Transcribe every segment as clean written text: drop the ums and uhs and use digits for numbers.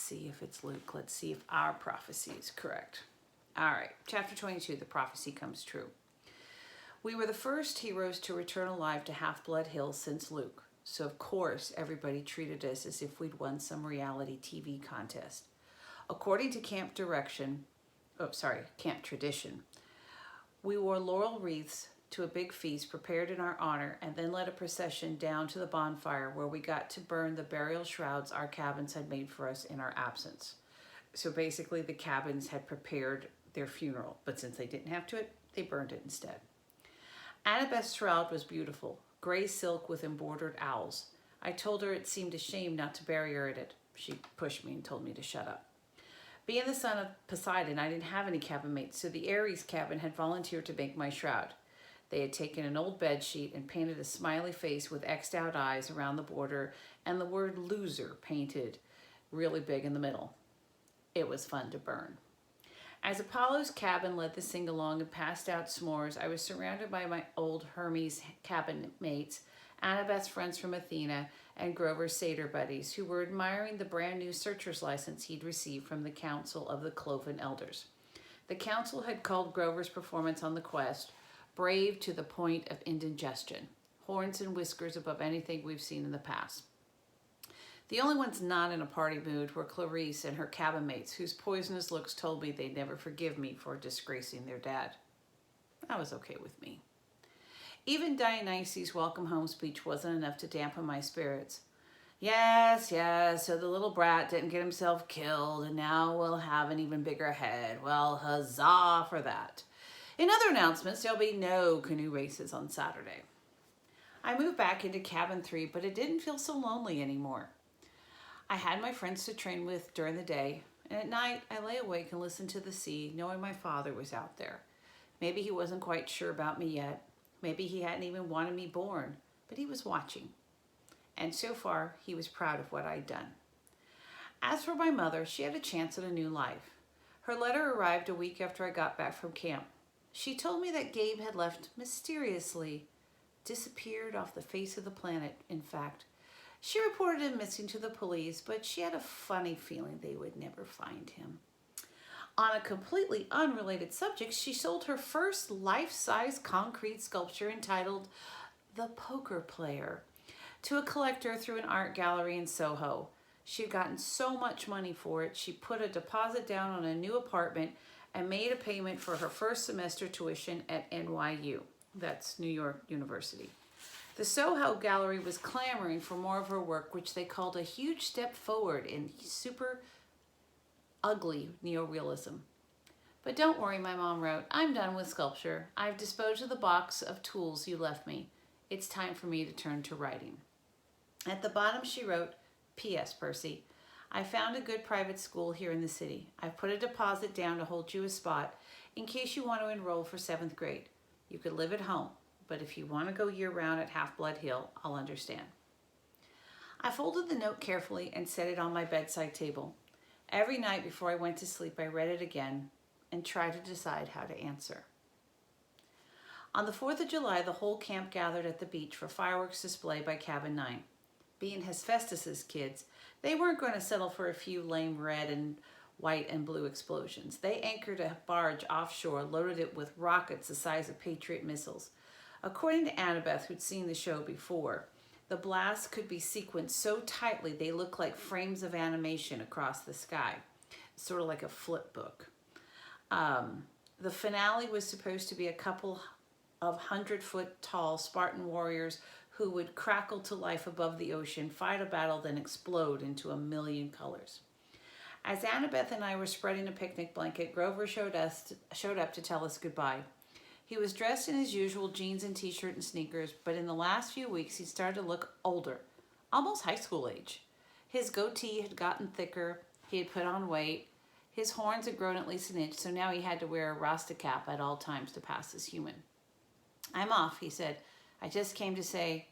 see if it's Luke. Let's see if our prophecy is correct. All right, chapter 22, the prophecy comes true. We were the first heroes to return alive to Half-Blood Hill since Luke. So of course, everybody treated us as if we'd won some reality TV contest. According to Camp Tradition, we wore laurel wreaths to a big feast prepared in our honor and then led a procession down to the bonfire where we got to burn the burial shrouds our cabins had made for us in our absence. So basically the cabins had prepared their funeral, but since they didn't have to they burned it instead. Annabeth's shroud was beautiful, gray silk with embroidered owls. I told her it seemed a shame not to bury her in it. She pushed me and told me to shut up. Being the son of Poseidon, I didn't have any cabin mates, so the Ares cabin had volunteered to make my shroud. They had taken an old bed sheet and painted a smiley face with X'd out eyes around the border and the word loser painted really big in the middle. It was fun to burn. As Apollo's cabin led the sing-along and passed out s'mores, I was surrounded by my old Hermes cabin mates, Annabeth's friends from Athena, and Grover's satyr buddies, who were admiring the brand new searcher's license he'd received from the Council of the Cloven Elders. The council had called Grover's performance on the quest brave to the point of indigestion, horns and whiskers above anything we've seen in the past. The only ones not in a party mood were Clarice and her cabin mates, whose poisonous looks told me they'd never forgive me for disgracing their dad. That was okay with me. Even Dionysus' welcome home speech wasn't enough to dampen my spirits. Yes, so the little brat didn't get himself killed, and now we'll have an even bigger head. Well, huzzah for that. In other announcements, there'll be no canoe races on Saturday. I moved back into cabin 3, but it didn't feel so lonely anymore. I had my friends to train with during the day, and at night I lay awake and listened to the sea, knowing my father was out there. Maybe he wasn't quite sure about me yet. Maybe he hadn't even wanted me born, but he was watching. And so far, he was proud of what I'd done. As for my mother, she had a chance at a new life. Her letter arrived a week after I got back from camp. She told me that Gabe had left mysteriously, disappeared off the face of the planet, in fact. She reported him missing to the police, but she had a funny feeling they would never find him. On a completely unrelated subject, she sold her first life-size concrete sculpture entitled The Poker Player to a collector through an art gallery in Soho. She had gotten so much money for it, she put a deposit down on a new apartment and made a payment for her first semester tuition at NYU. That's New York University. The Soho Gallery was clamoring for more of her work, which they called a huge step forward in super ugly neorealism. But don't worry, my mom wrote, I'm done with sculpture. I've disposed of the box of tools you left me. It's time for me to turn to writing. At the bottom she wrote, P.S. Percy, I found a good private school here in the city. I've put a deposit down to hold you a spot in case you want to enroll for 7th grade. You could live at home, but if you want to go year-round at Half-Blood Hill, I'll understand. I folded the note carefully and set it on my bedside table. Every night before I went to sleep, I read it again and tried to decide how to answer. On the 4th of July, the whole camp gathered at the beach for fireworks display by Cabin 9. Being Hephaestus's kids, they weren't going to settle for a few lame red and white and blue explosions. They anchored a barge offshore, loaded it with rockets the size of Patriot missiles. According to Annabeth, who'd seen the show before, the blasts could be sequenced so tightly they looked like frames of animation across the sky, sort of like a flip book. The finale was supposed to be a couple of 100-foot tall Spartan warriors who would crackle to life above the ocean, fight a battle, then explode into a million colors. As Annabeth and I were spreading a picnic blanket, Grover showed up to tell us goodbye. He was dressed in his usual jeans and t-shirt and sneakers, but in the last few weeks he started to look older, almost high school age. His goatee had gotten thicker, he had put on weight, his horns had grown at least an inch, so now he had to wear a Rasta cap at all times to pass as human. I'm off, he said. I just came to say,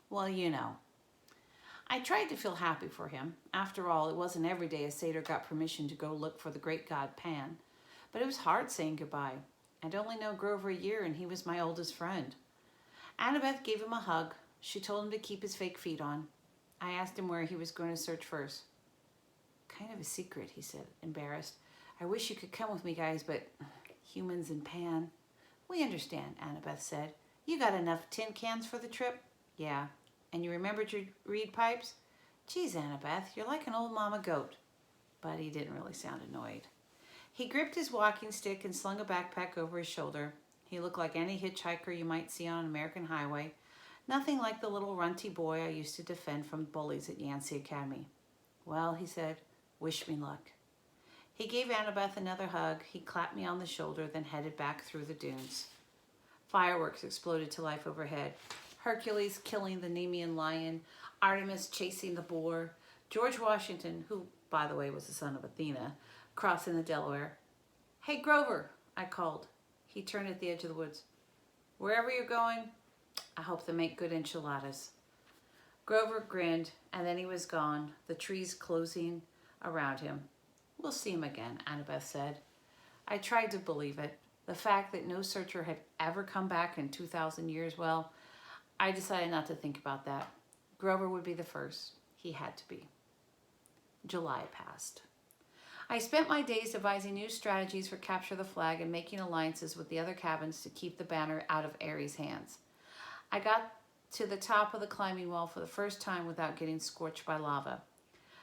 well, you know. I tried to feel happy for him. After all, it wasn't every day a satyr got permission to go look for the great god Pan. But it was hard saying goodbye. I'd only known Grover a year, and he was my oldest friend. Annabeth gave him a hug. She told him to keep his fake feet on. I asked him where he was going to search first. Kind of a secret, he said, embarrassed. I wish you could come with me, guys, but humans and Pan. We understand, Annabeth said. You got enough tin cans for the trip? Yeah. And you remembered your reed pipes? Geez, Annabeth, you're like an old mama goat. But he didn't really sound annoyed. He gripped his walking stick and slung a backpack over his shoulder. He looked like any hitchhiker you might see on an American highway. Nothing like the little runty boy I used to defend from bullies at Yancey Academy. Well, he said, wish me luck. He gave Annabeth another hug. He clapped me on the shoulder, then headed back through the dunes. Fireworks exploded to life overhead. Hercules killing the Nemean lion, Artemis chasing the boar, George Washington, who, by the way, was the son of Athena, crossing the Delaware. Hey, Grover, I called. He turned at the edge of the woods. Wherever you're going, I hope they make good enchiladas. Grover grinned, and then he was gone, the trees closing around him. We'll see him again, Annabeth said. I tried to believe it. The fact that no searcher had ever come back in 2,000 years, well, I decided not to think about that. Grover would be the first. He had to be. July passed. I spent my days devising new strategies for capture the flag and making alliances with the other cabins to keep the banner out of Ares' hands. I got to the top of the climbing wall for the first time without getting scorched by lava.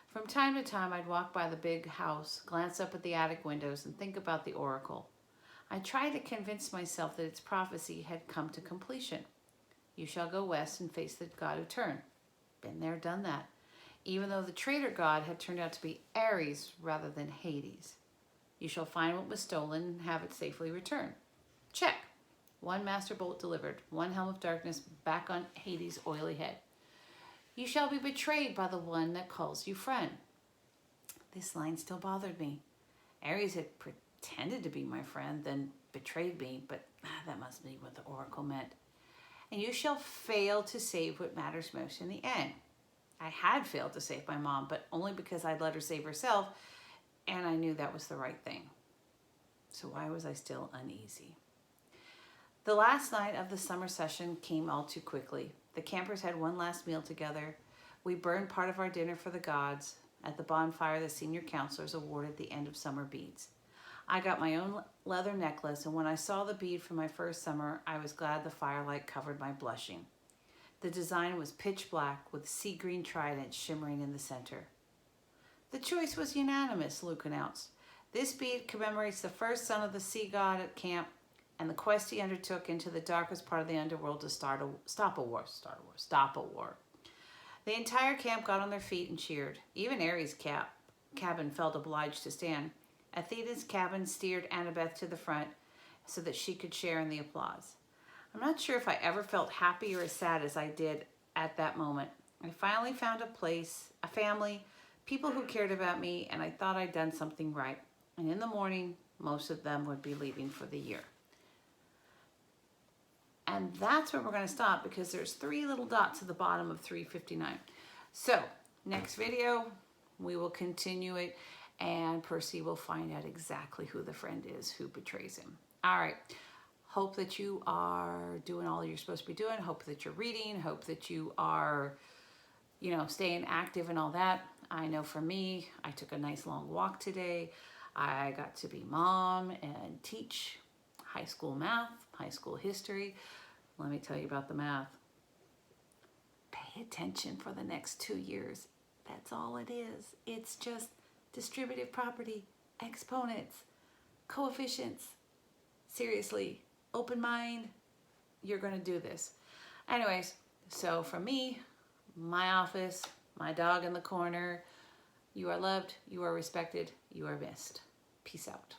From time to time, I'd walk by the big house, glance up at the attic windows, and think about the oracle. I tried to convince myself that its prophecy had come to completion. You shall go west and face the god who turned. Been there, done that. Even though the traitor god had turned out to be Ares rather than Hades. You shall find what was stolen and have it safely returned. Check. One master bolt delivered, one helm of darkness back on Hades' oily head. You shall be betrayed by the one that calls you friend. This line still bothered me. Ares had pretended to be my friend, then betrayed me, but that must be what the oracle meant. And you shall fail to save what matters most in the end. I had failed to save my mom, but only because I'd let her save herself, and I knew that was the right thing. So why was I still uneasy? The last night of the summer session came all too quickly. The campers had one last meal together. We burned part of our dinner for the gods. At the bonfire, the senior counselors awarded the end of summer beads. I got my own leather necklace, and when I saw the bead from my first summer, I was glad the firelight covered my blushing. The design was pitch black with sea green trident shimmering in the center. The choice was unanimous, Luke announced. This bead commemorates the first son of the sea god at camp and the quest he undertook into the darkest part of the underworld to stop a war. The entire camp got on their feet and cheered. Even Ares' cabin felt obliged to stand. Athena's cabin steered Annabeth to the front so that she could share in the applause. I'm not sure if I ever felt happy or as sad as I did at that moment. I finally found a place, a family, people who cared about me, and I thought I'd done something right. And in the morning, most of them would be leaving for the year. And that's where we're going to stop because there's 3 little dots at the bottom of 359. So, next video, we will continue it, and Percy will find out exactly who the friend is who betrays him. All right. Hope that you are doing all you're supposed to be doing. Hope that you're reading. Hope that you are, staying active and all that. I know for me, I took a nice long walk today. I got to be mom and teach high school math, high school history. Let me tell you about the math. Pay attention for the next 2 years. That's all it is. It's just distributive property, exponents, coefficients. Seriously, open mind, you're going to do this. Anyways, so from me, my office, my dog in the corner, you are loved, you are respected, you are missed. Peace out.